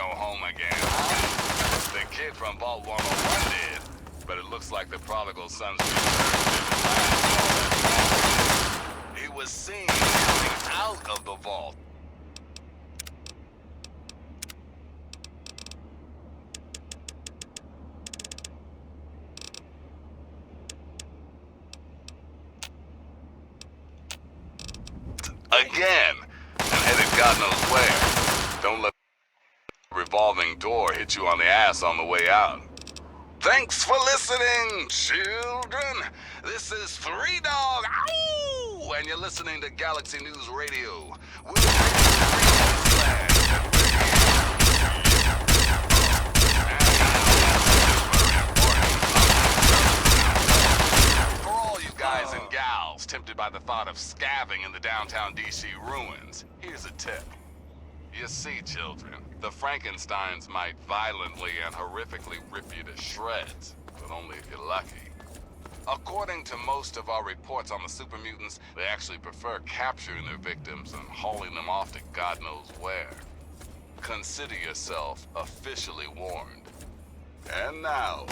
go home again, huh? The kid from Vault 101 did, but it looks like the prodigal son's returned. He was seen coming out of the vault. Again, and headed God knows where. Don't let the revolving door hit you on the ass on the way out. Thanks for listening, children. This is Three Dog, ow! And you're listening to Galaxy News Radio. We'll take the land. For all you guys and gals tempted by the thought of scavenging in the downtown DC ruins, here's a tip. You see, children, the Frankensteins might violently and horrifically rip you to shreds, but only if you're lucky. According to most of our reports on the super mutants, they actually prefer capturing their victims and hauling them off to God knows where. Consider yourself officially warned. And now...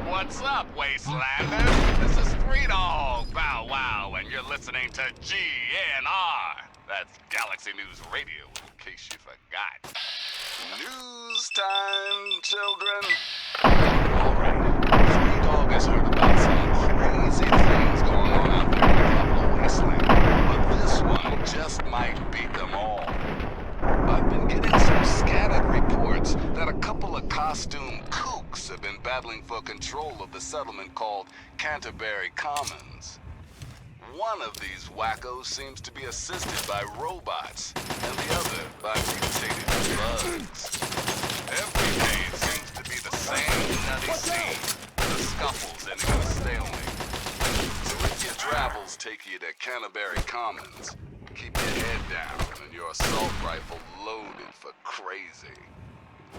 What's up, Wastelanders? This is Three Dog Bow Wow, and you're listening to GNR. That's Galaxy News Radio, in case you forgot. News time, children. Alright, Three Dog has heard about some crazy things going on out there in the capital wasteland, but this one just might beat them all. I've been getting some scattered reports that a couple of costume kooks have been battling for control of the settlement called Canterbury Commons. One of these wackos seems to be assisted by robots, and the other by mutated bugs. Every day it seems to be the same nutty scene, the scuffles ending in a stalemate. So if your travels take you to Canterbury Commons, keep your head down and your assault rifle loaded for crazy.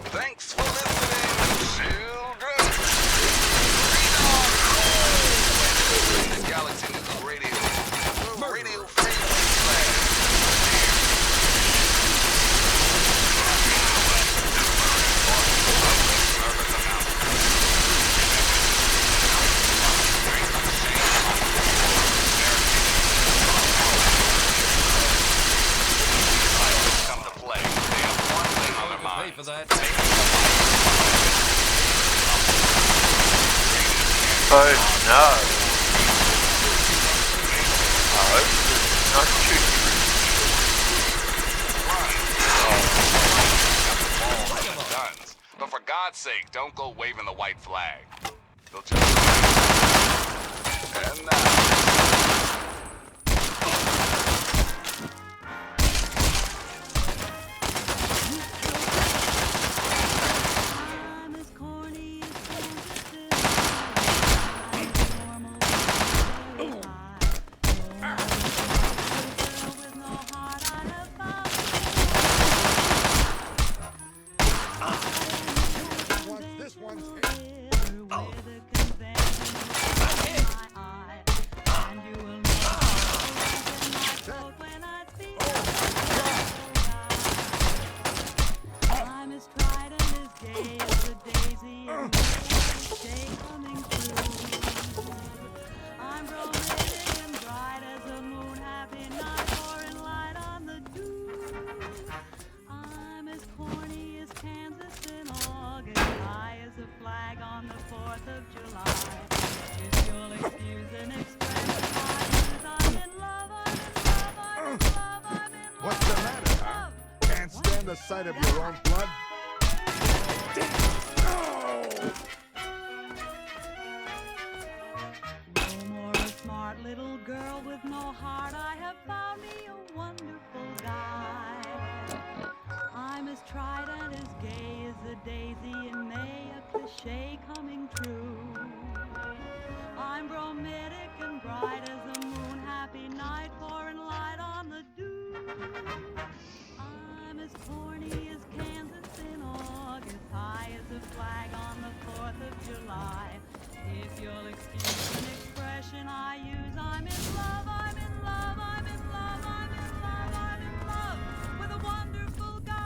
Thanks for listening, children! The Galaxy News Radio. We're Radio Free Wasteland. Oh no. Oh, not too Guns. But for God's sake, don't go waving the white flag. They'll just... And now... What's the matter, huh? Can't stand the sight of your own blood? No more a smart little girl with no heart. I have found me a wonderful guy. I'm as tried and as gay as a daisy in May, a cliche coming true. I'm bromidic and bright as a moon, happy night, pouring light on the dew. I'm as corny as Kansas in August, high as a flag on the 4th of July. If you'll excuse an expression I use, I'm in love, I'm in love, I'm in love, I'm in love, I'm in love with a wonderful guy.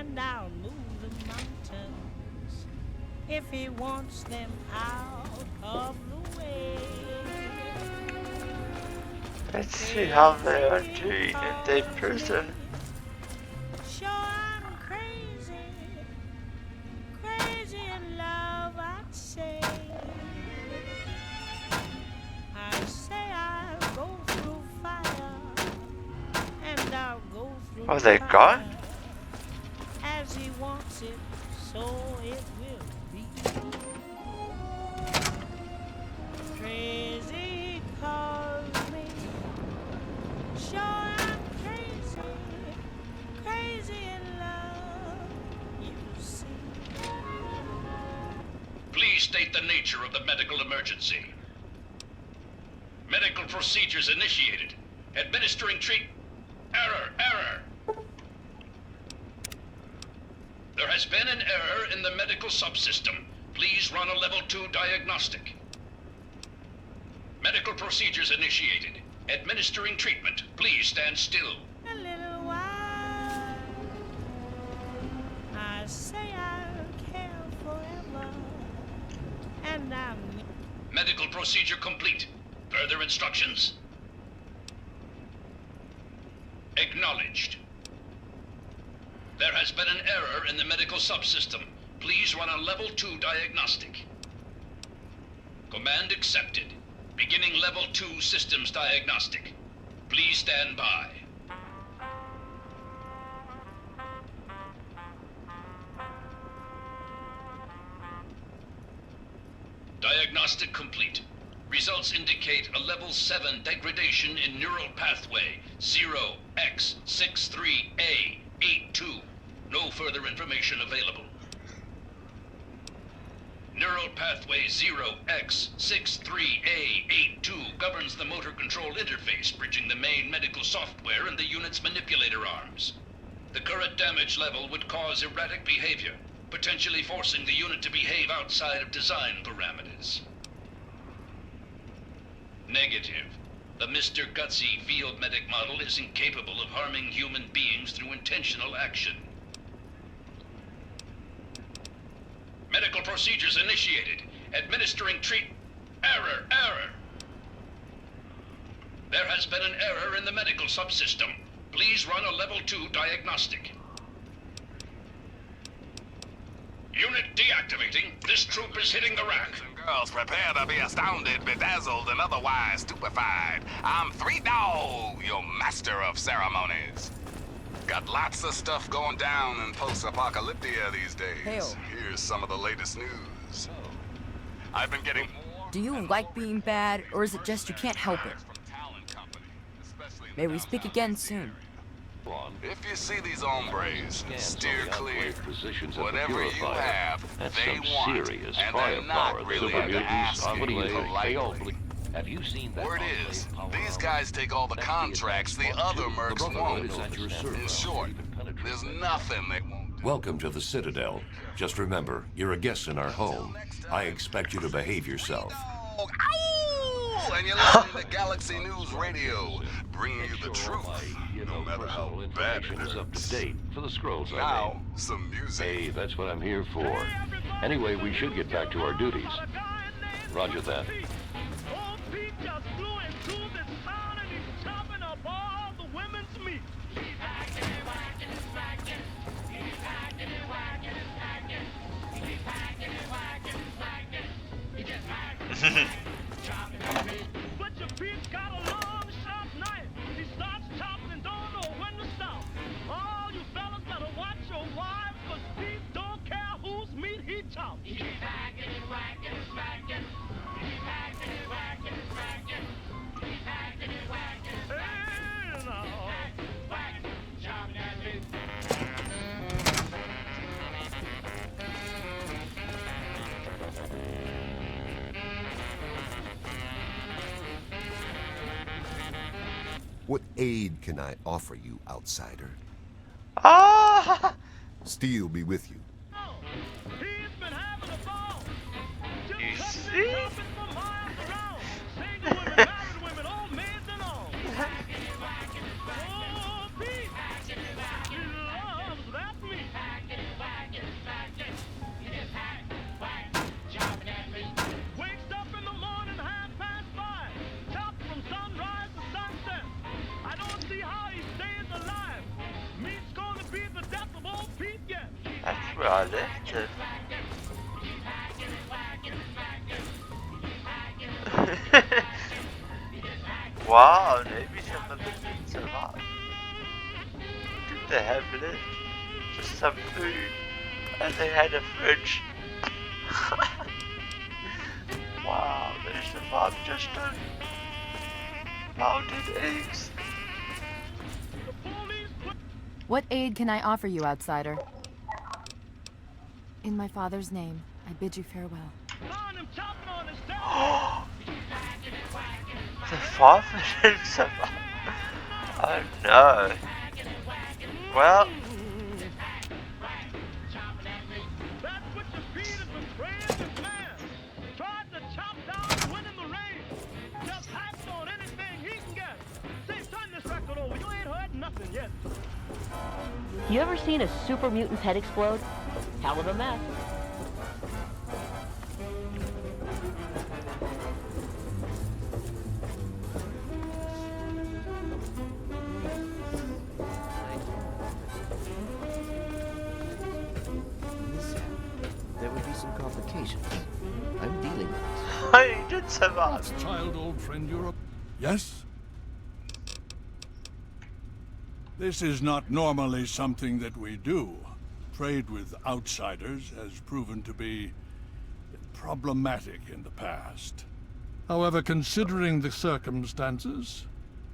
and I'll move the mountains if he wants them out of the way. Let's see how they are doing in their prison. Sure, I'm crazy, crazy in love, I'd say. I say I'll go through fire, and I'll go through Oh, they're fire. gone? As he wants it, so it will be. Crazy calls me. Sure, I'm crazy, crazy in love, you see. Please state the nature of the medical emergency. Medical procedures initiated. Administering Error. There has been an error in the medical subsystem. Please run a level 2 diagnostic. Medical procedures initiated. Administering treatment. Please stand still. A little while, I say I'll care forever, and I'm Medical procedure complete. Further instructions? Acknowledged. There has been an error in the medical subsystem. Please run a level 2 diagnostic. Command accepted. Beginning level 2 systems diagnostic. Please stand by. Diagnostic complete. Results indicate a level 7 degradation in neural pathway 0x63A82. No further information available. Neural pathway 0x63A82 governs the motor control interface, bridging the main medical software and the unit's manipulator arms. The current damage level would cause erratic behavior, potentially forcing the unit to behave outside of design parameters. Negative. The Mr. Gutsy field medic model is incapable of harming human beings through intentional action. Medical procedures initiated. Administering Error. There has been an error in the medical subsystem. Please run a level 2 diagnostic. Unit deactivating. This troop is hitting the rack. Boys and girls, prepare to be astounded, bedazzled, and otherwise stupefied. I'm 3 Dog, your master of ceremonies. Got lots of stuff going down in post-apocalyptia these days. Hell. Here's some of the latest news. I've been getting... Do you like being bad, or is it just you can't help it? May we speak again soon. If you see these hombres, steer clear. Whatever you have, they want, and they're not really into asking politely. Have you seen that? Word is, these guys take all the contracts the other mercs won't. In short, there's nothing they won't do. Welcome to the Citadel. Just remember, you're a guest in our home. I expect you to behave yourself. Ow! And you're listening to Galaxy News Radio, bringing you the truth, no matter how bad it is up to is. date for the scrolls. Now, some music. Hey, that's what I'm here for. Anyway, we should get back to our duties. Roger that. But your Pete's got a long, sharp knife. He starts chopping and don't know when to stop. All you fellas better watch your wives, 'cause Pete don't care whose meat he chops. He's hacking and whacking and smacking. He's hacking and whacking and smacking. He's hacking and whacking and smacking. Hey, no. Hacking, whacking, chopping that meat. What aid can I offer you, outsider? Ah! Steel be with you. He's been having a ball. You Just see? cutting and chopping for miles around. Single women, married women, old maids and all. Oh, Pete, he loves that meat. where I left it. Wow, maybe some of them didn't survive. Did they have left? Just some food. And they had a fridge. Wow, they survived just on pounded eggs. What aid can I offer you, outsider? In my father's name, I bid you farewell. The father didn't survive. Oh no. Well. That's what you feed is a brand man. Tried to chop down, win in the rain. Just hacked on anything he can get. Say, turn this record over. You ain't heard nothing yet. You ever seen a super mutant's head explode? Hell of a mess. There would be some complications. I'm dealing with it. I did survive. What's child, old friend Europe? Yes? This is not normally something that we do. Trade with outsiders has proven to be problematic in the past. However, considering the circumstances,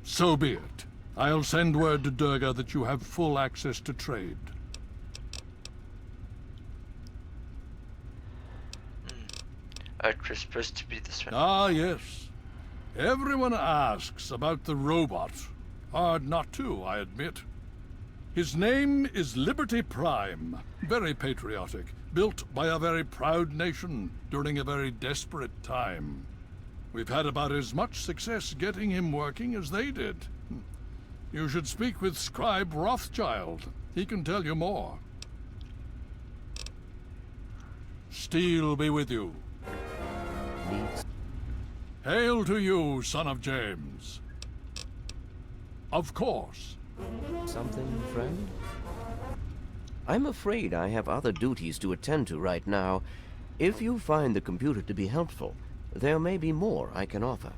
so be it. I'll send word to Durga that you have full access to trade. It was supposed to be this one. Ah, yes. Everyone asks about the robot. Hard not to, I admit. His name is Liberty Prime. Very patriotic. Built by a very proud nation during a very desperate time. We've had about as much success getting him working as they did. You should speak with Scribe Rothschild. He can tell you more. Steel be with you. Hail to you, son of James. Of course. Something, friend? I'm afraid I have other duties to attend to right now. If you find the computer to be helpful, there may be more I can offer.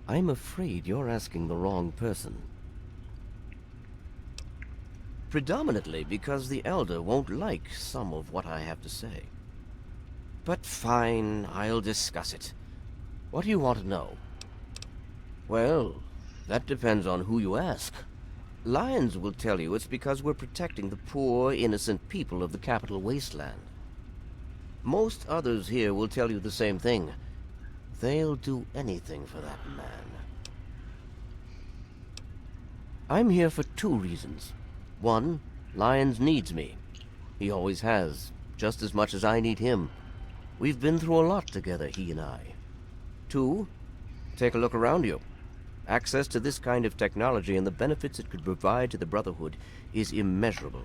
I'm afraid you're asking the wrong person. Predominantly because the Elder won't like some of what I have to say. But fine, I'll discuss it. What do you want to know? Well, that depends on who you ask. Lions will tell you it's because we're protecting the poor, innocent people of the capital wasteland. Most others here will tell you the same thing. They'll do anything for that man. I'm here for two reasons. One, Lyons needs me. He always has, just as much as I need him. We've been through a lot together, he and I. Two, take a look around you. Access to this kind of technology and the benefits it could provide to the Brotherhood is immeasurable.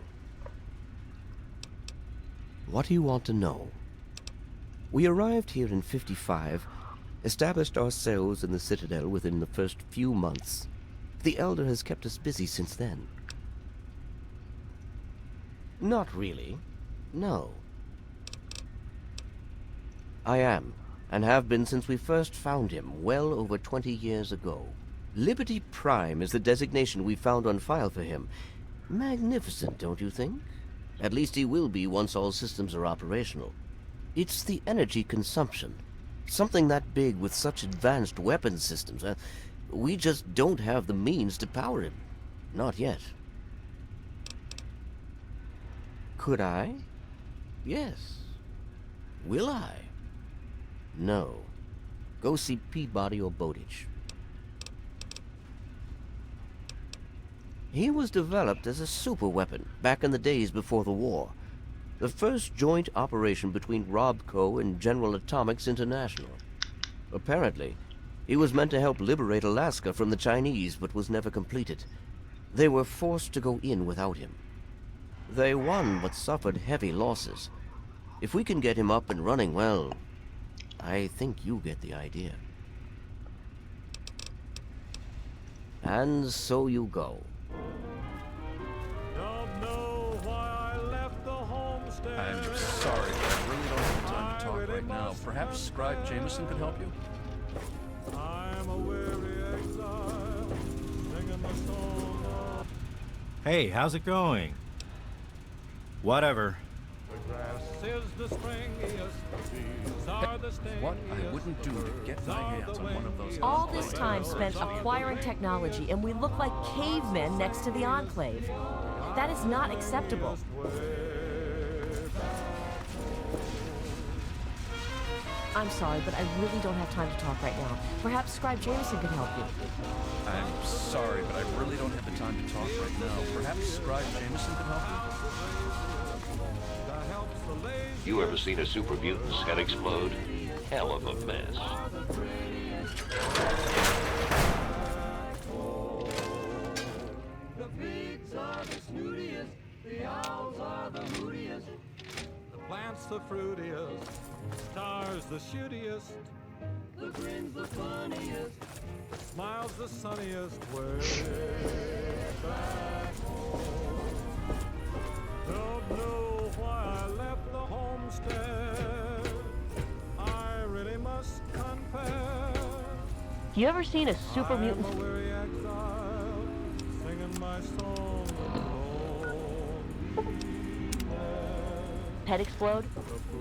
What do you want to know? We arrived here in '55, established ourselves in the Citadel within the first few months. The Elder has kept us busy since then. Not really. No. I am, and have been since we first found him, well over 20 years ago. Liberty Prime is the designation we found on file for him. Magnificent, don't you think? At least he will be once all systems are operational. It's the energy consumption. Something that big with such advanced weapon systems. We just don't have the means to power him. Not yet. Could I? Yes. Will I? No. Go see Peabody or Bowditch. He was developed as a superweapon back in the days before the war. The first joint operation between Robco and General Atomics International. Apparently, he was meant to help liberate Alaska from the Chinese, but was never completed. They were forced to go in without him. They won, but suffered heavy losses. If we can get him up and running, well, I think you get the idea. And so you go. Don't know why I I'm sorry, but I really don't have time to talk right now. Perhaps Scribe Jameson could help you? I'm a weary exile, singing my song. Hey, how's it going? Whatever. The grass is the springiest, the leaves are the stingiest. What I wouldn't do to get my hands on one of those... All this time spent acquiring technology, and we look like cavemen next to the Enclave. That is not acceptable. I'm sorry, but I really don't have time to talk right now. Perhaps Scribe Jameson could help you. I'm sorry, but I really don't have the time to talk right now. Perhaps Scribe Jameson could help you? You ever seen a super mutant's head explode? Hell of a mess. The pigs are the snootiest, the owls are the moodiest, the plants the fruitiest, stars the shootiest, the grin's the funniest, the smile's the sunniest, way back home. Don't know why I left the homestead, I really must confess. You ever seen a super mutant? I'm a weary exile, singing my song alone. Head explode?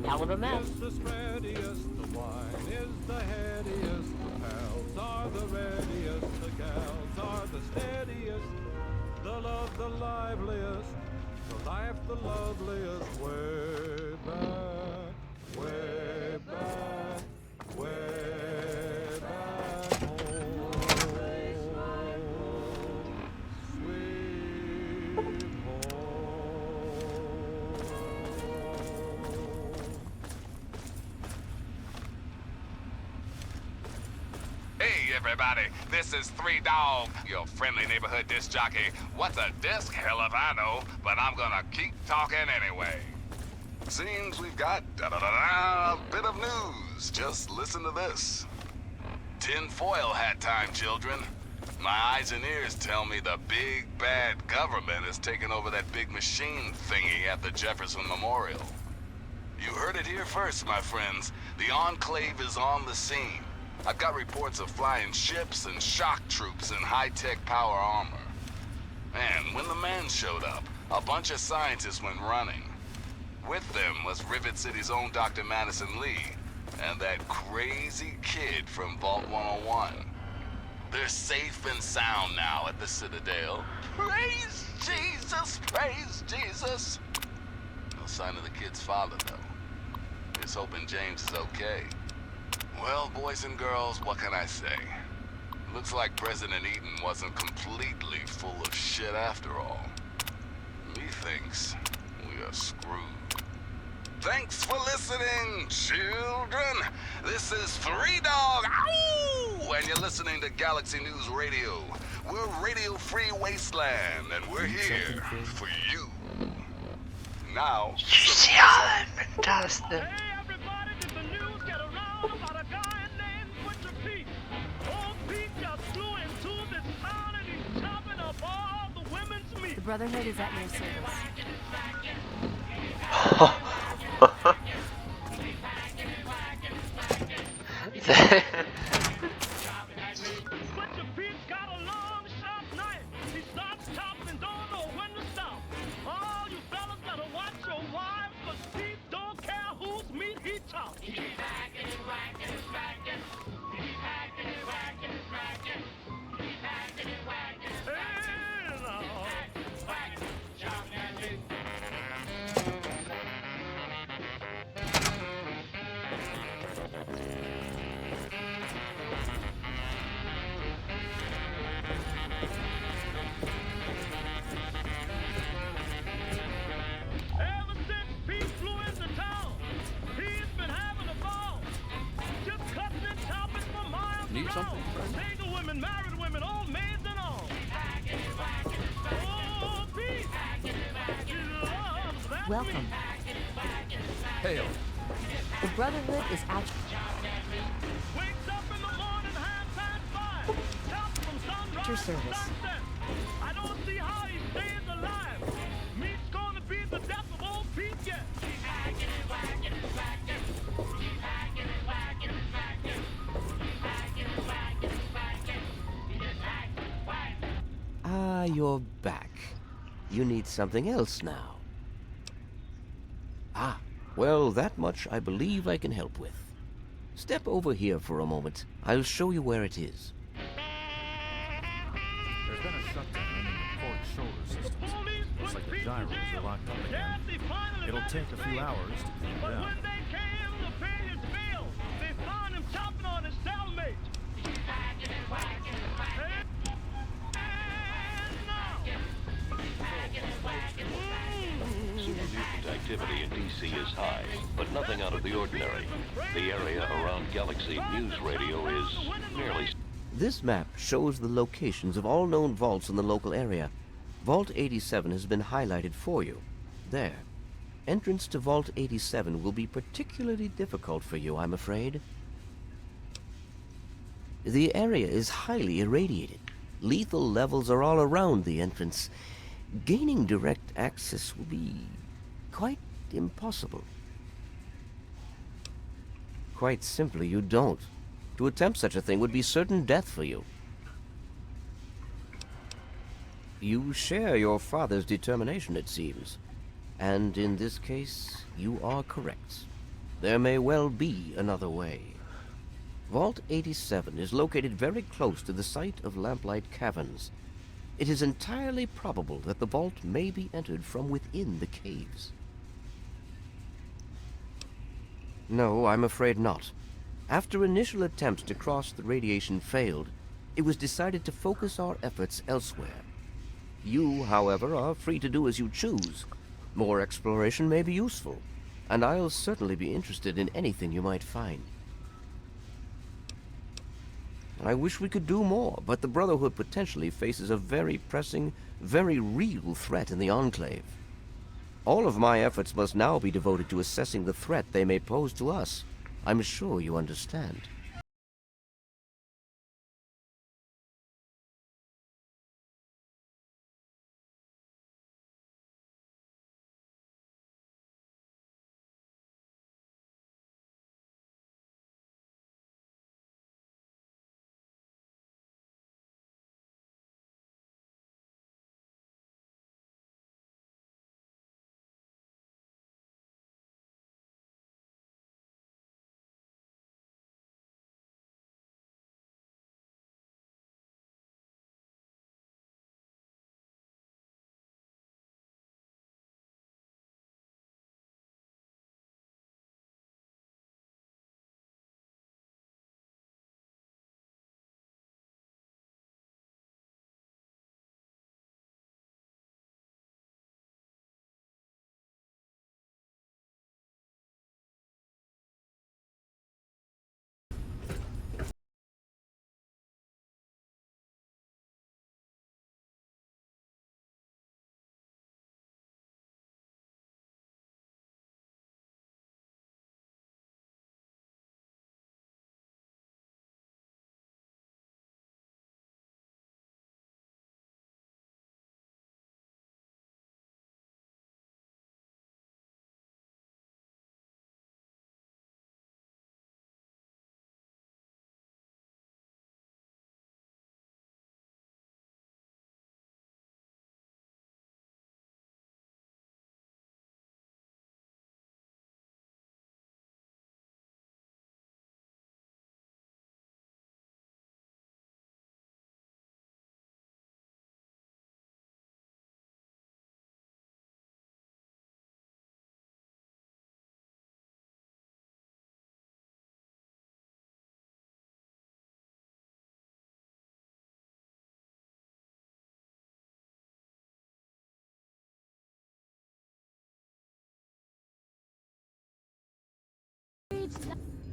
Hell of a mess. The spreadiest, the wine is the headiest, the pals are the readiest, the gals are the steadiest, the love the liveliest, the life the loveliest, way back, way back, way back home. Sweet home. Hey everybody, this is 3 Dog, your friendly neighborhood disc jockey. What's a disc? Hell if I know, but I'm gonna keep talking anyway. Seems we've got a bit of news. Just listen to this. Tinfoil hat time, children. My eyes and ears tell me the big bad government is taking over that big machine thingy at the Jefferson Memorial. You heard it here first, my friends. The Enclave is on the scene. I've got reports of flying ships and shock troops in high-tech power armor. And when the man showed up, a bunch of scientists went running. With them was Rivet City's own Dr. Madison Lee, and that crazy kid from Vault 101. They're safe and sound now at the Citadel. Praise Jesus! Praise Jesus! No sign of the kid's father, though. Just hoping James is okay. Well, boys and girls, what can I say? Looks like President Eden wasn't completely full of shit after all. Methinks we are screwed. Thanks for listening, children. This is 3 Dog, ow! And you're listening to Galaxy News Radio. We're Radio Free Wasteland, and we're here for you. Now, fantastic. The Brotherhood is at your service. But your Pete's got a long, sharp knife. He starts chopping and don't know when to stop. All you fellas better watch your wives, 'cause Pete don't care whose meat he chops. He's hacking and whacking and smacking. He's hacking and whacking and smacking. He's hacking and whacking and smacking. He's hacking and whacking, chopping at me. Ever since Pete flew into town, he's been having a ball. Just cutting and chopping for miles Need around. something, friend? Single women, married women, old maids and all. Oh, Pete! He loves that Welcome. Hail. The Brotherhood is at Wakes up in the morning, half past 5. Chops from sunrise your to service. sunset. I don't see how he stays alive. Meat's gonna be the death of old Pete yet. you're back. You need something else now. Ah, well, that much I believe I can help with. Step over here for a moment. I'll show you where it is. There's been a shutdown in the port shoulder systems. Looks like the gyros are locked up again. It'll take a few hours to clean it out. They found him chopping on his cellmate. Supermutant activity in DC is high, but nothing out of the ordinary. The area around Galaxy News Radio is merely... This map shows the locations of all known vaults in the local area. Vault 87 has been highlighted for you. There. Entrance to Vault 87 will be particularly difficult for you, I'm afraid. The area is highly irradiated. Lethal levels are all around the entrance. Gaining direct access will be quite impossible. Quite simply, you don't. To attempt such a thing would be certain death for you. You share your father's determination, it seems. And in this case, you are correct. There may well be another way. Vault 87 is located very close to the site of Lamplight Caverns. It is entirely probable that the vault may be entered from within the caves. No, I'm afraid not. After initial attempts to cross the radiation failed, it was decided to focus our efforts elsewhere. You, however, are free to do as you choose. More exploration may be useful, and I'll certainly be interested in anything you might find. I wish we could do more, but the Brotherhood potentially faces a very pressing, very real threat in the Enclave. All of my efforts must now be devoted to assessing the threat they may pose to us. I'm sure you understand.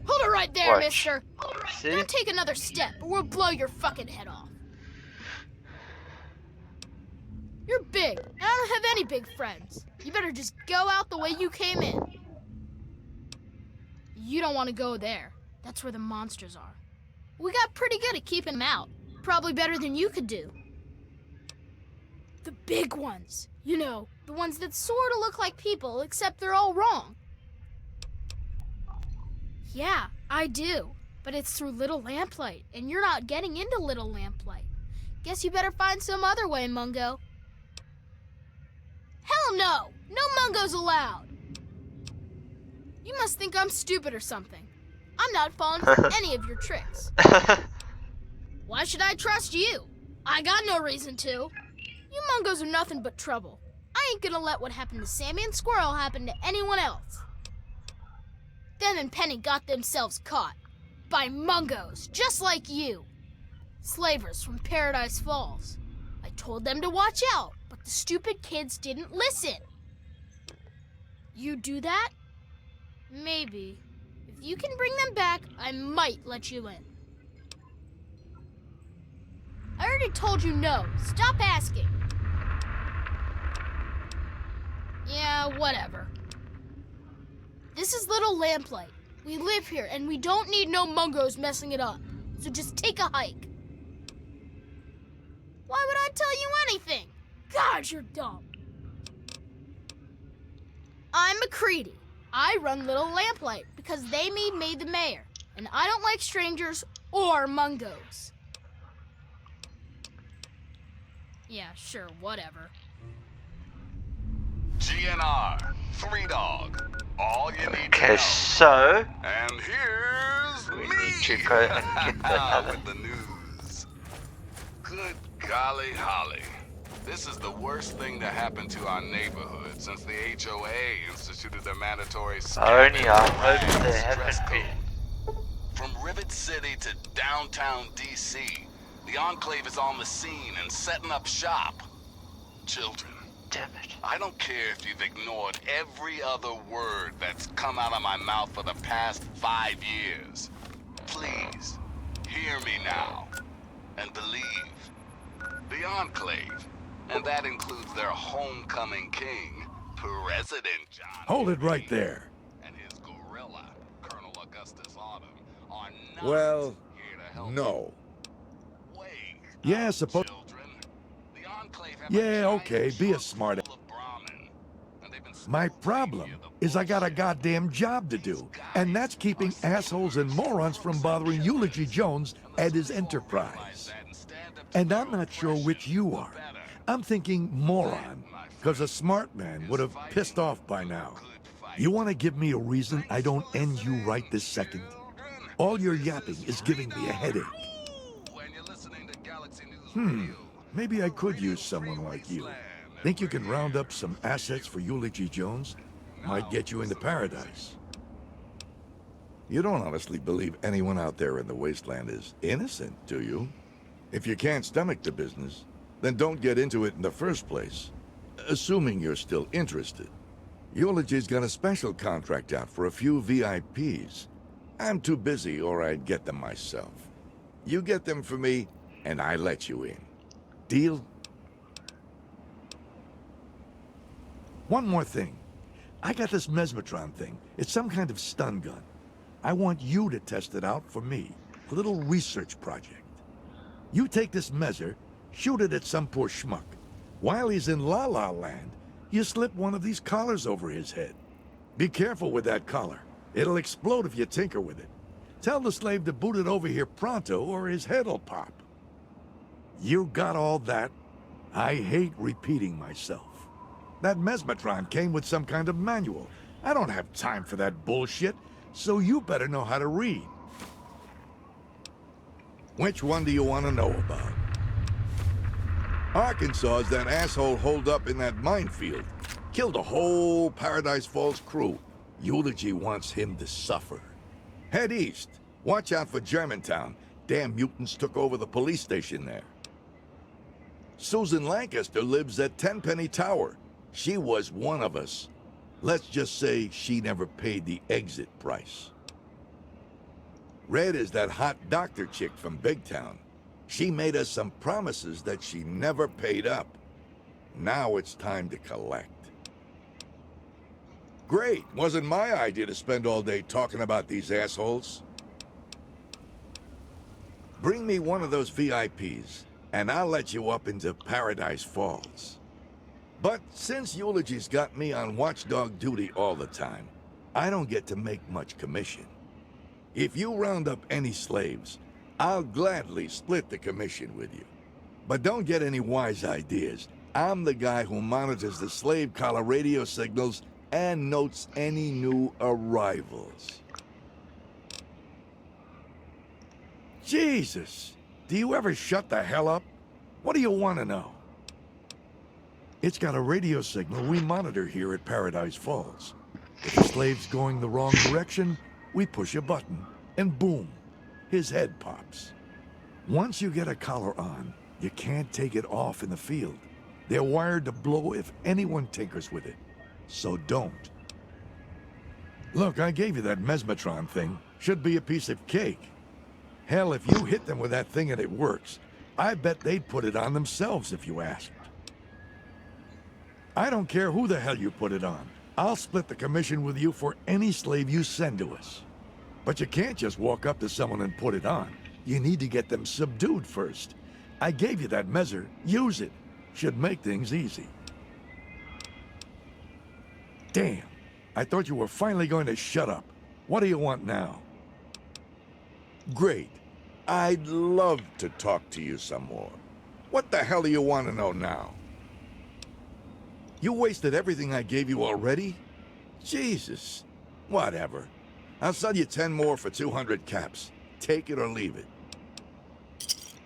Hold it right there, Watch. mister. See? Don't take another step, or we'll blow your fucking head off. You're big, and I don't have any big friends. You better just go out the way you came in. You don't want to go there. That's where the monsters are. We got pretty good at keeping them out. Probably better than you could do. The big ones. You know, the ones that sort of look like people, except they're all wrong. Yeah, I do. But it's through Little Lamplight, and you're not getting into Little Lamplight. Guess you better find some other way, Mungo. Hell no! No mungos allowed! You must think I'm stupid or something. I'm not falling for any of your tricks. Why should I trust you? I got no reason to. You mungos are nothing but trouble. I ain't gonna let what happened to Sammy and Squirrel happen to anyone else. Them and Penny got themselves caught. By mungos, just like you. Slavers from Paradise Falls. I told them to watch out, but the stupid kids didn't listen. You do that? Maybe. If you can bring them back, I might let you in. I already told you no. Stop asking. Yeah, whatever. This is Little Lamplight. We live here, and we don't need no mungos messing it up. So just take a hike. Why would I tell you anything? God, you're dumb. I'm McCready. I run Little Lamplight because they made me the mayor, and I don't like strangers or mungos. Yeah, sure, whatever. GNR, 3 Dog. All you need to Okay, know. so And here's we me need to go and get the with the news. Good golly holly. This is the worst thing to happen to our neighborhood since the HOA instituted the mandatory Only I hope rags they dress haven't been. code. From Rivet City to downtown DC, the Enclave is on the scene and setting up shop. Children, Damn it. I don't care if you've ignored every other word that's come out of my mouth for the past 5 years. Please, hear me now, and believe. The Enclave, and that includes their homecoming king, President John. Hold it right there. And his gorilla, Colonel Augustus Autumn, are not Well, here to help. no. Wait, Yeah, suppose. children. The Enclave have Yeah, a okay, be a smart. full of Brahmin, and they've been My problem is I got a goddamn job to do, and that's keeping assholes and morons from bothering Eulogy Jones at his enterprise. And I'm not sure which you are. I'm thinking moron, because a smart man would have pissed off by now. You want to give me a reason I don't end you right this second? All your yapping is giving me a headache. Maybe I could use someone like you. Think you can round up some assets for Eulogy Jones? Might get you into paradise. You don't honestly believe anyone out there in the wasteland is innocent, do you? If you can't stomach the business, then don't get into it in the first place. Assuming you're still interested. Eulogy's got a special contract out for a few VIPs. I'm too busy or I'd get them myself. You get them for me, and I let you in. Deal? One more thing. I got this mesmetron thing. It's some kind of stun gun. I want you to test it out for me. A little research project. You take this measure, shoot it at some poor schmuck. While he's in La La Land, you slip one of these collars over his head. Be careful with that collar. It'll explode if you tinker with it. Tell the slave to boot it over here pronto or his head'll pop. You got all that? I hate repeating myself. That mesmetron came with some kind of manual. I don't have time for that bullshit, so you better know how to read. Which one do you want to know about? Arkansas is that asshole holed up in that minefield. Killed a whole Paradise Falls crew. Eulogy wants him to suffer. Head east. Watch out for Germantown. Damn mutants took over the police station there. Susan Lancaster lives at Tenpenny Tower. She was one of us. Let's just say she never paid the exit price. Red is that hot doctor chick from Big Town. She made us some promises that she never paid up. Now it's time to collect. Great. Wasn't my idea to spend all day talking about these assholes. Bring me one of those VIPs, and I'll let you up into Paradise Falls. But since Eulogy's got me on watchdog duty all the time, I don't get to make much commission. If you round up any slaves, I'll gladly split the commission with you. But don't get any wise ideas. I'm the guy who monitors the slave collar radio signals and notes any new arrivals. Jesus! Do you ever shut the hell up? What do you want to know? It's got a radio signal we monitor here at Paradise Falls. If the slave's going the wrong direction, we push a button, and boom, his head pops. Once you get a collar on, you can't take it off in the field. They're wired to blow if anyone tinkers with it. So don't. Look, I gave you that mesmetron thing. Should be a piece of cake. Hell, if you hit them with that thing and it works, I bet they'd put it on themselves if you asked. I don't care who the hell you put it on. I'll split the commission with you for any slave you send to us. But you can't just walk up to someone and put it on. You need to get them subdued first. I gave you that measure. Use it. Should make things easy. Damn. I thought you were finally going to shut up. What do you want now? Great. I'd love to talk to you some more. What the hell do you want to know now? You wasted everything I gave you already? Jesus. Whatever. I'll sell you 10 more for 200 caps. Take it or leave it.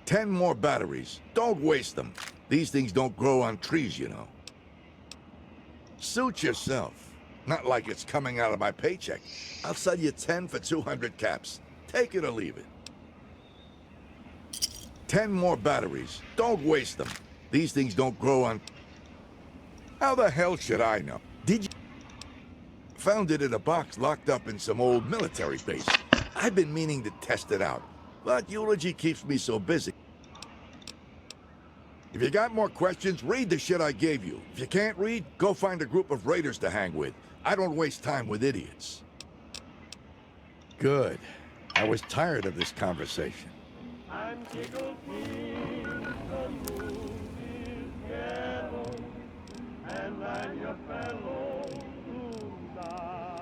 10 more batteries. Don't waste them. These things don't grow on trees, you know. Suit yourself. Not like it's coming out of my paycheck. I'll sell you 10 for 200 caps. Take it or leave it. 10 more batteries. Don't waste them. These things don't grow on... How the hell should I know? Did you... Found it in a box locked up in some old military base. I've been meaning to test it out, but Eulogy keeps me so busy. If you got more questions, read the shit I gave you. If you can't read, go find a group of raiders to hang with. I don't waste time with idiots. Good. I was tired of this conversation. I'm tickled pink, the moon is yellow, and I'm your fellow moonlight.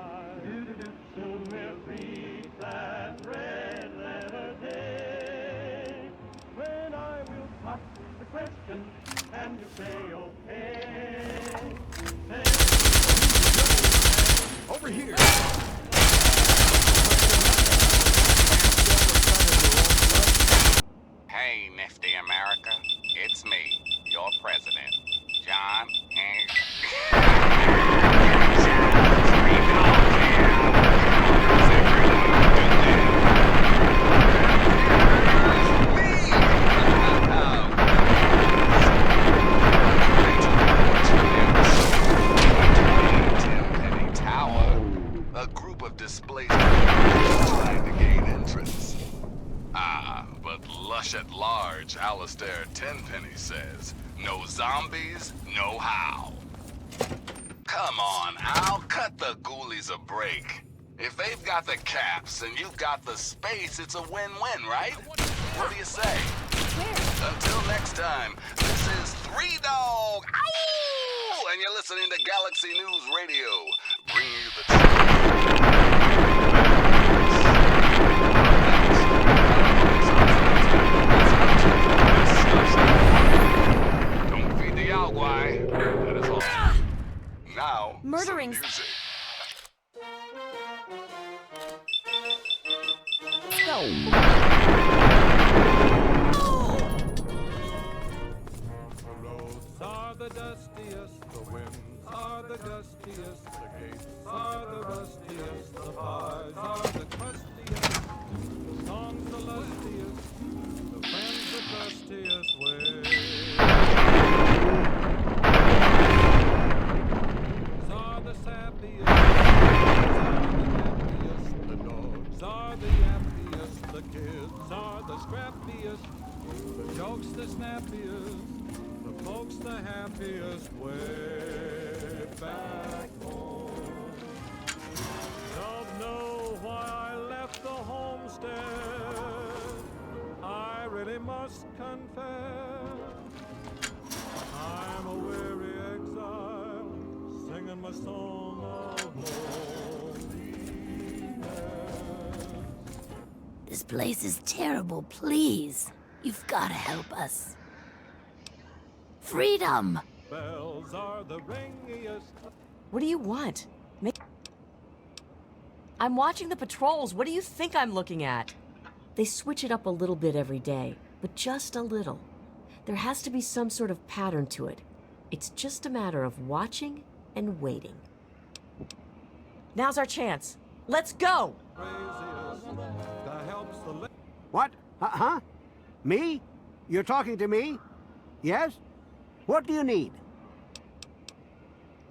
Soon we'll reach that red letter day, when I will pop the question, and you say okay. Over here! Hey, nifty America. It's me, your president, John a group of displaced trying to gain entrance. But lush at large, Alistair Tenpenny says, no zombies, no how. Come on, Al, cut the ghoulies a break. If they've got the caps and you've got the space, it's a win-win, right? What do you say? Until next time, this is 3 Dog, ow! And you're listening to Galaxy News Radio, bringing you the Don't feed the Alguai. That is all. Now, murdering some music. The roads are the dustiest, the winds are the gustiest, the gates are the rustiest, the bars are the crustiest, the songs the lustiest, the friends the trustiest way. Are the sappiest, the dogs are the yappiest, the kids are the scrappiest, the jokes the snappiest, the folks the happiest way back home. Don't know why I left the homestead, I really must confess. I'm a weary exile, singing my song of loneliness. This place is terrible, please. You've got to help us. Freedom! bells are the ringiest. What do you want? I'm watching the patrols. What do you think I'm looking at? They switch it up a little bit every day, but just a little. There has to be some sort of pattern to it. It's just a matter of watching and waiting. Now's our chance. Let's go! What? Huh? Me? You're talking to me? Yes? What do you need?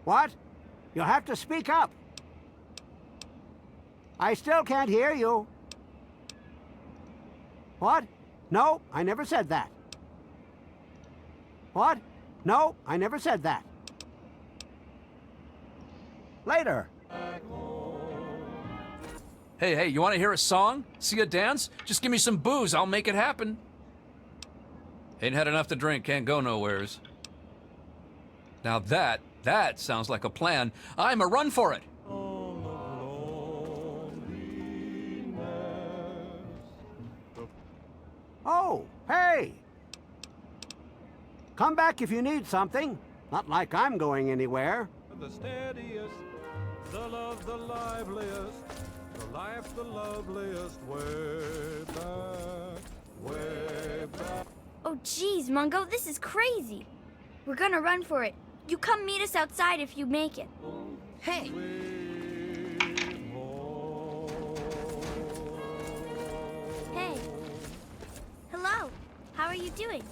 What? You'll have to speak up. I still can't hear you. What? No, I never said that. What? No, I never said that. Later. Hey, you want to hear a song? See a dance? Just give me some booze, I'll make it happen. Ain't had enough to drink, can't go nowheres. Now that sounds like a plan. I'm a run for it. Oh, hey! Come back if you need something. Not like I'm going anywhere. The steadiest, the love the liveliest, the life the loveliest, way back. Oh, geez, Mungo, this is crazy. We're gonna run for it. You come meet us outside if you make it. Hey. Hey. Hello. How are you doing?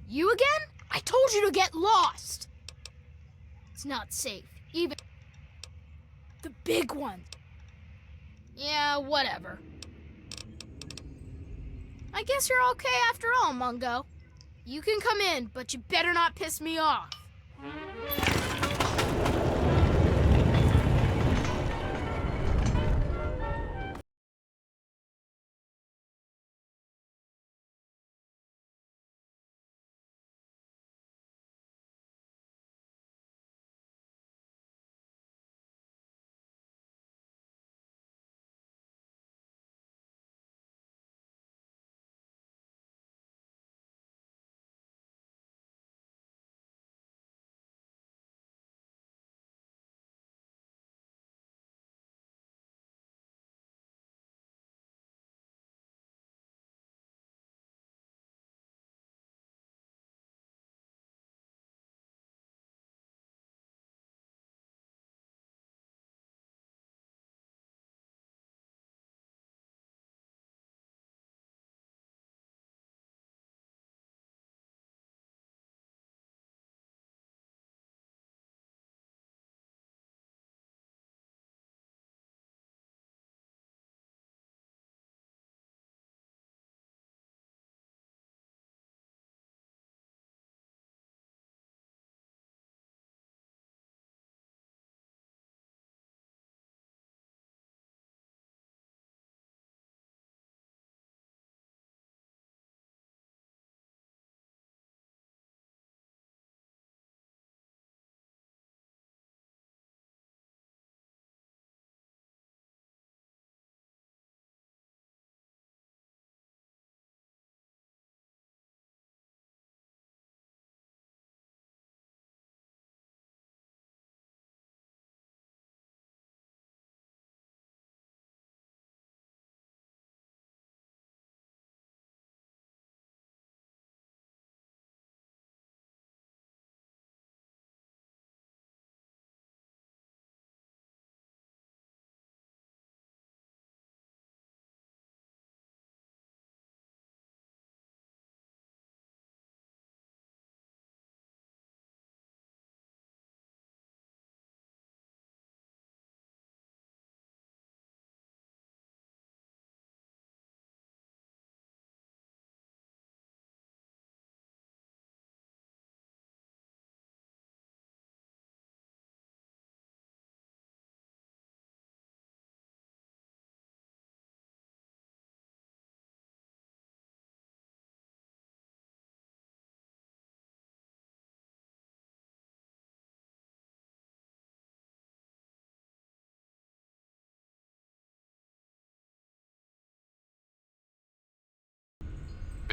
You again? I told you to get lost. It's not safe. Even the big one. Yeah, whatever. I guess you're okay after all, Mungo. You can come in, but you better not piss me off.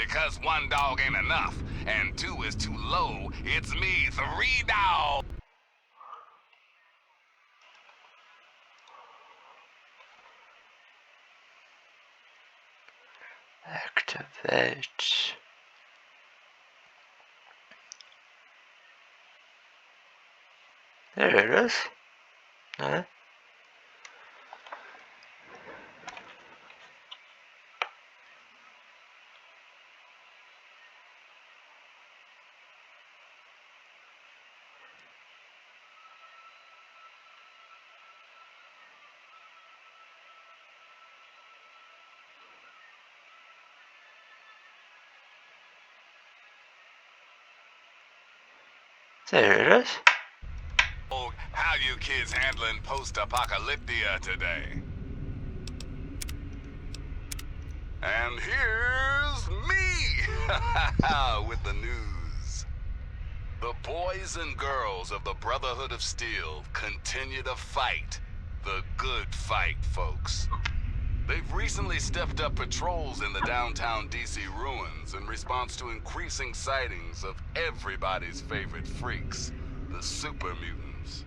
because 1 dog ain't enough, and 2 is too low, it's me, 3 dog. Activate. There it is. Huh? There it is. Oh, how you kids handling post-apocalyptia today? And here's me with the news. The boys and girls of the Brotherhood of Steel continue to fight the good fight, folks. They've recently stepped up patrols in the downtown DC ruins in response to increasing sightings of everybody's favorite freaks, the super mutants.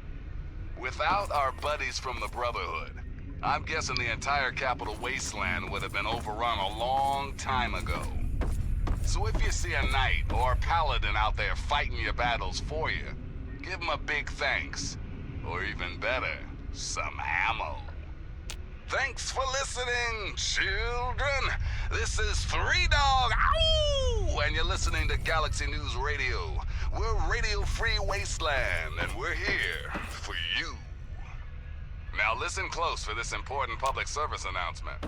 Without our buddies from the Brotherhood, I'm guessing the entire Capital Wasteland would have been overrun a long time ago. So if you see a knight or a paladin out there fighting your battles for you, give them a big thanks. Or even better, some ammo. Thanks for listening, children. This is 3 Dog, ow! And you're listening to Galaxy News Radio. We're Radio-Free Wasteland, and we're here for you. Now listen close for this important public service announcement.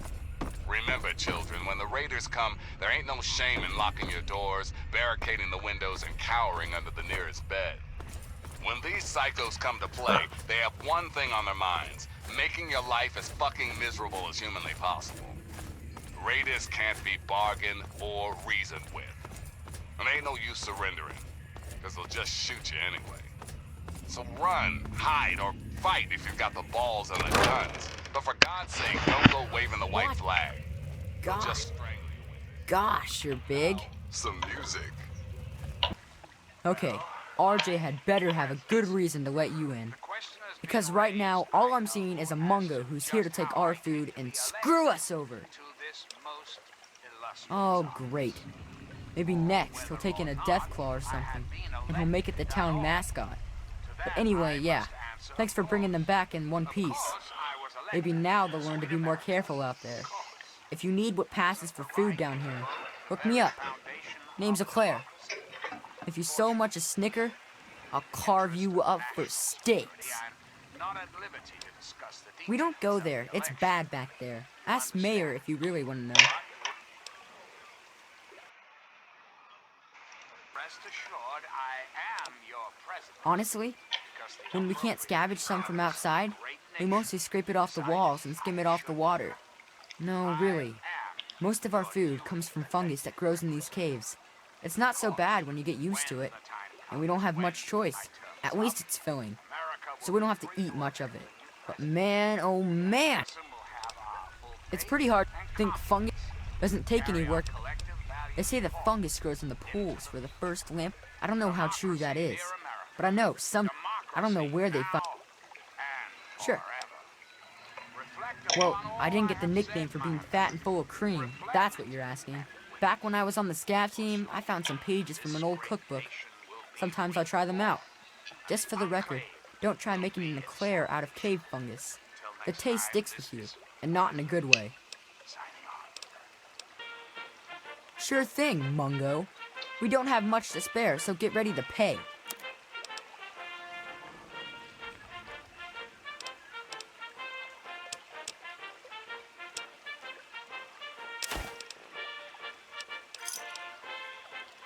Remember, children, when the raiders come, there ain't no shame in locking your doors, barricading the windows, and cowering under the nearest bed. When these psychos come to play, they have one thing on their minds: making your life as fucking miserable as humanly possible. Raiders can't be bargained or reasoned with. And ain't no use surrendering, because they'll just shoot you anyway. So run, hide, or fight if you've got the balls and the guns. But for God's sake, don't go waving the white flag. They'll just strangle you. Gosh, you're big. Some music. Okay, RJ had better have a good reason to let you in. Because right now, all I'm seeing is a Mungo who's here to take our food and screw us over. Oh, great. Maybe next he'll take in a Deathclaw or something, and he'll make it the town mascot. But anyway, yeah, thanks for bringing them back in one piece. Maybe now they'll learn to be more careful out there. If you need what passes for food down here, hook me up. Name's Eclair. If you so much as snicker, I'll carve you up for steaks. We don't go there. It's bad back there. Ask Mayor if you really want to know. Honestly, when we can't scavenge some from outside, we mostly scrape it off the walls and skim it off the water. No, really. Most of our food comes from fungus that grows in these caves. It's not so bad when you get used to it, and we don't have much choice. At least it's filling, so we don't have to eat much of it. But man, oh man! It's pretty hard to think fungus doesn't take any work. They say the fungus grows in the pools where the first lamp. I don't know how true that is, but I know some. I don't know where they find. Sure. Well, I didn't get the nickname for being fat and full of cream. If that's what you're asking. Back when I was on the scav team, I found some pages from an old cookbook. Sometimes I try them out. Just for the record, don't try making an eclair out of cave fungus. The taste sticks with you, and not in a good way. Sure thing, Mungo. We don't have much to spare, so get ready to pay.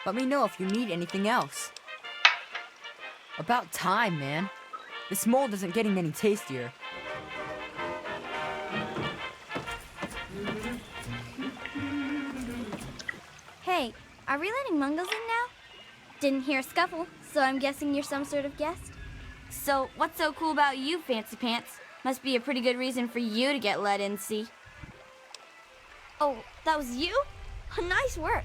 Let me know if you need anything else. About time, man. This mold isn't getting any tastier. Hey, are we letting Mungos in now? Didn't hear a scuffle, so I'm guessing you're some sort of guest? So, what's so cool about you, Fancy Pants? Must be a pretty good reason for you to get let in, see? Oh, that was you? Nice work.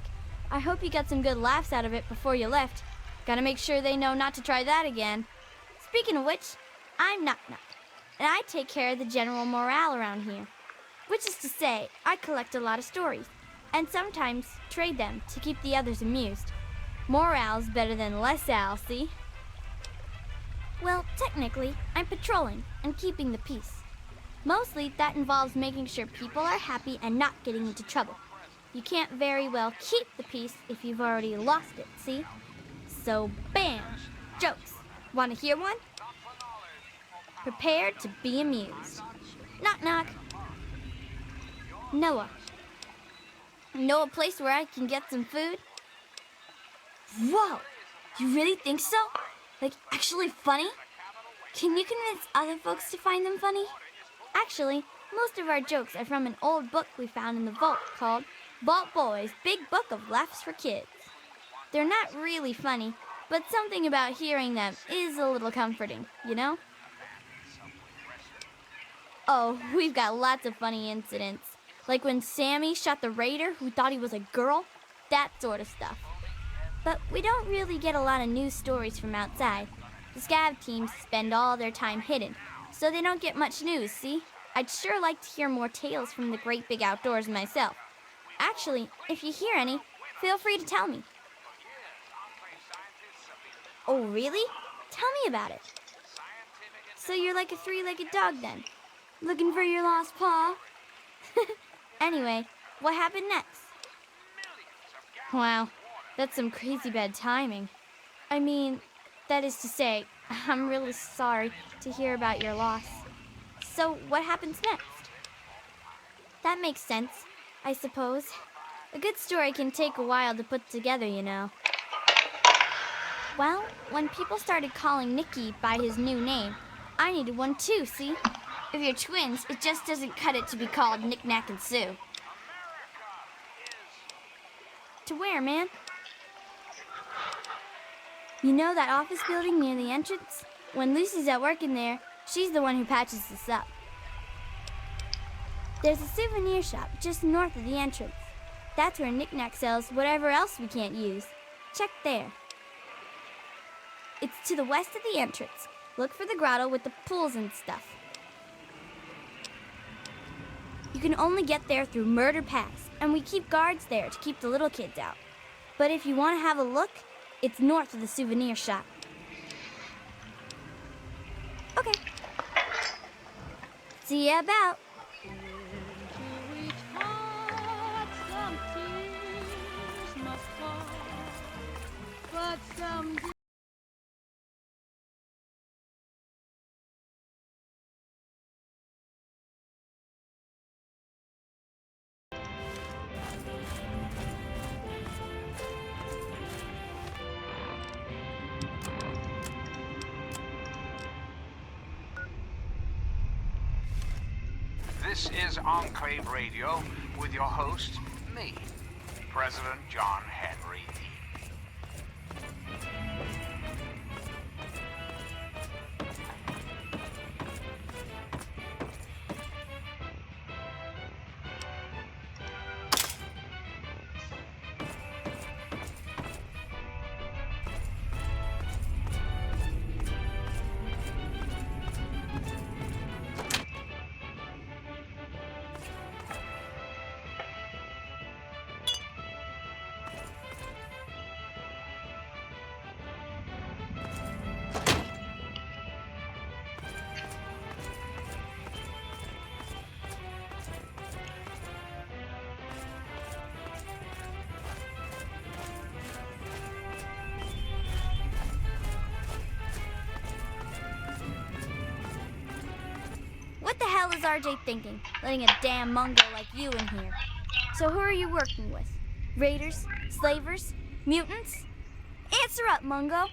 I hope you got some good laughs out of it before you left. Gotta make sure they know not to try that again. Speaking of which, I'm Knock Knock, and I take care of the general morale around here. Which is to say, I collect a lot of stories, and sometimes trade them to keep the others amused. Morale's better than less Al, see? Well, technically, I'm patrolling and keeping the peace. Mostly, that involves making sure people are happy and not getting into trouble. You can't very well keep the peace if you've already lost it, see? So, bam! Jokes. Want to hear one? Prepared to be amused. Knock knock. Noah. Know a place where I can get some food? Whoa! You really think so? Like, actually funny? Can you convince other folks to find them funny? Actually, most of our jokes are from an old book we found in the vault called Vault Boy's Big Book of Laughs for Kids. They're not really funny, but something about hearing them is a little comforting, you know? Oh, we've got lots of funny incidents. Like when Sammy shot the raider who thought he was a girl, that sort of stuff. But we don't really get a lot of news stories from outside. The scav teams spend all their time hidden, so they don't get much news, see? I'd sure like to hear more tales from the great big outdoors myself. Actually, if you hear any, feel free to tell me. Oh, really? Tell me about it. So you're like a three-legged dog then? Looking for your lost paw? Anyway, what happened next? Wow, that's some crazy bad timing. I mean, that is to say, I'm really sorry to hear about your loss. So what happens next? That makes sense, I suppose. A good story can take a while to put together, you know. Well, when people started calling Nicky by his new name, I needed one too, see? If you're twins, it just doesn't cut it to be called Nick, Nack, and Sue. To where, man? You know that office building near the entrance? When Lucy's at work in there, she's the one who patches us up. There's a souvenir shop just north of the entrance. That's where Nick Nack sells whatever else we can't use. Check there. It's to the west of the entrance. Look for the grotto with the pools and stuff. You can only get there through Murder Pass, and we keep guards there to keep the little kids out. But if you want to have a look, it's north of the souvenir shop. Okay. See ya about. This is Enclave Radio with your host, me, President John Henry Lee. What the hell is RJ thinking, letting a damn Mungo like you in here? So who are you working with? Raiders? Slavers? Mutants? Answer up, Mungo.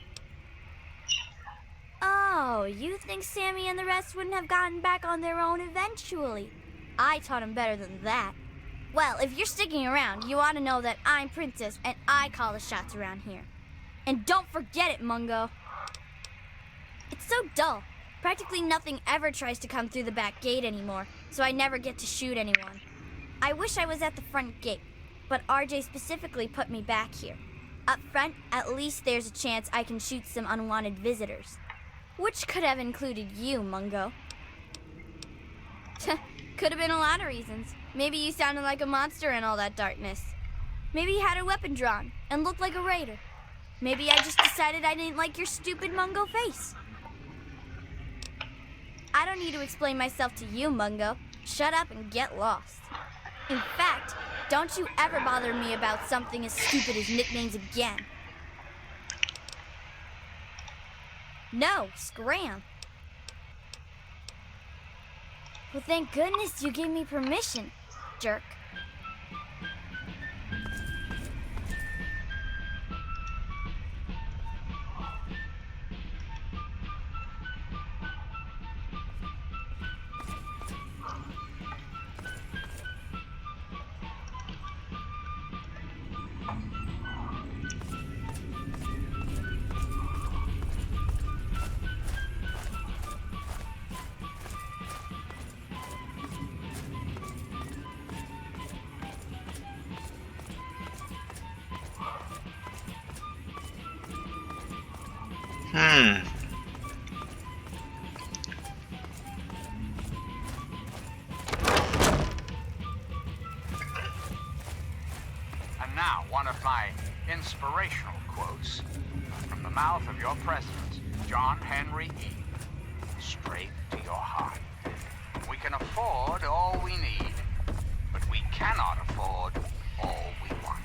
Oh, you think Sammy and the rest wouldn't have gotten back on their own eventually? I taught them better than that. Well, if you're sticking around, you ought to know that I'm Princess and I call the shots around here. And don't forget it, Mungo. It's so dull. Practically nothing ever tries to come through the back gate anymore, so I never get to shoot anyone. I wish I was at the front gate. but RJ specifically put me back here. Up front, at least there's a chance I can shoot some unwanted visitors. Which could have included you, Mungo. Could have been a lot of reasons. Maybe you sounded like a monster in all that darkness. Maybe you had a weapon drawn and looked like a raider. Maybe I just decided I didn't like your stupid Mungo face. I don't need to explain myself to you, Mungo. Shut up and get lost. In fact, don't you ever bother me about something as stupid as nicknames again. No, scram. Well, thank goodness you gave me permission, jerk. And now, one of my inspirational quotes from the mouth of your president, John Henry Eden, straight to your heart. We can afford all we need, but we cannot afford all we want.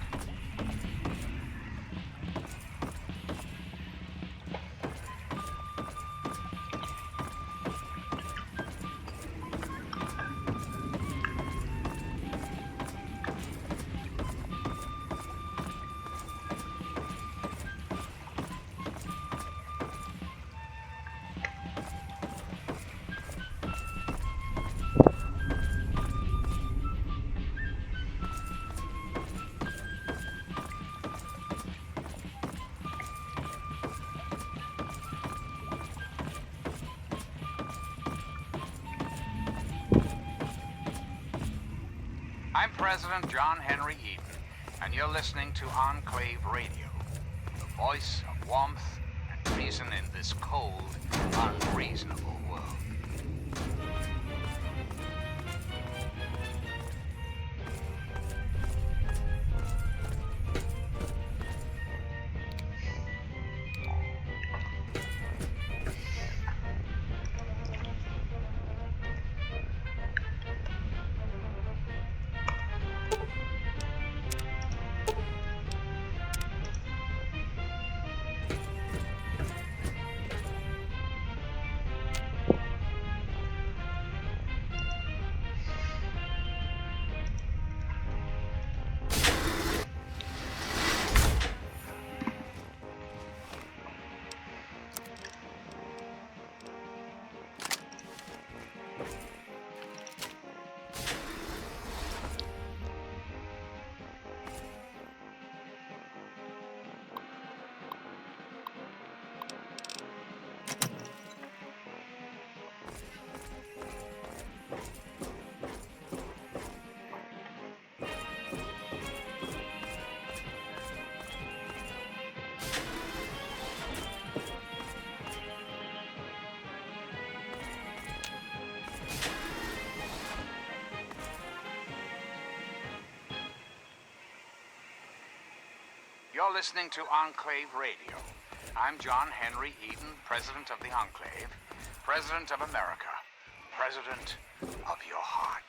I'm President John Henry Eden, and you're listening to Enclave Radio, the voice of warmth and reason in this cold, unreasonable world. You're listening to Enclave Radio. I'm John Henry Eden, President of the Enclave, President of America, President of your heart.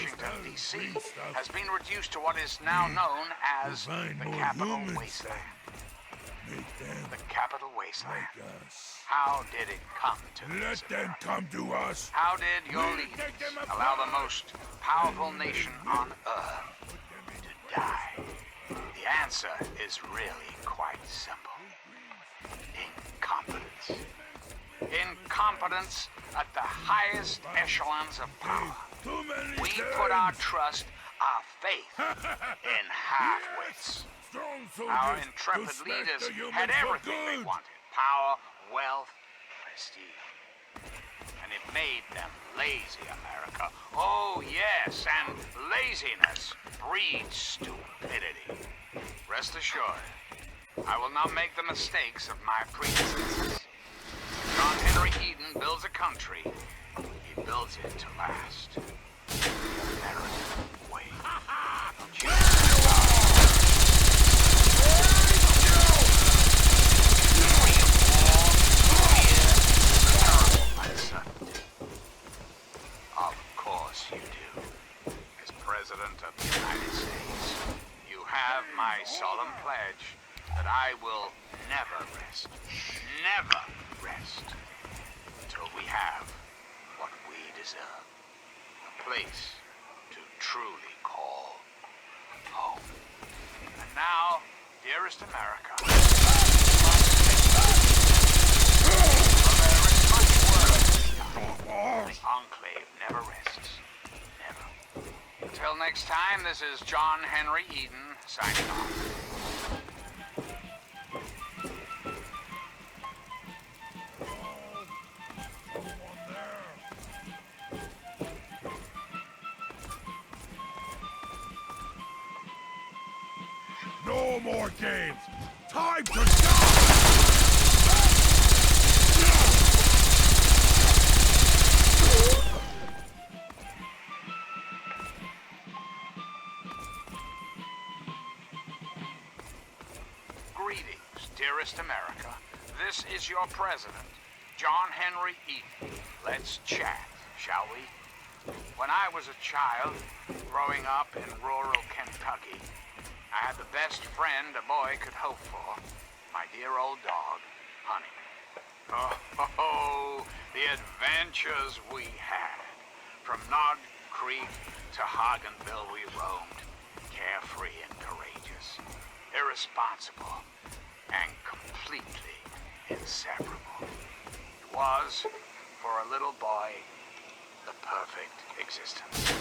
Washington, D.C. has been reduced to what is now known as the Capital Wasteland. The Capital Wasteland. How did it come to this? Let them come to us. How did your leaders allow the most powerful nation on Earth to die? The answer is really quite simple. Incompetence. Incompetence at the highest echelons of power. We put our trust, our faith in half-wits. Our intrepid leaders had everything they wanted. Power, wealth, prestige. And it made them lazy, America. Oh, yes, and laziness breeds stupidity. Rest assured, I will not make the mistakes of my predecessors. John Henry Eden builds a country. He builds it to last. The American way. Don't you? Of course you do. As President of the United States, you have my solemn pledge that I will never rest. Never rest until we have what we deserve. A place to truly call home. And now, dearest America, the Enclave never rests. Never. Until next time, this is John Henry Eden signing off. No more games. Time to die. Greetings, dearest America. This is your president, John Henry Eden. Let's chat, shall we? When I was a child, growing up in rural Kentucky, I had the best friend a boy could hope for, my dear old dog, Honey. Oh, the adventures we had. From Nod Creek to Hagenville we roamed, carefree and courageous, irresponsible, and completely inseparable. It was, for a little boy, the perfect existence.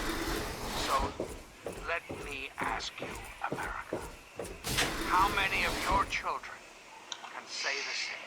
So, let me ask you, America, how many of your children can say the same?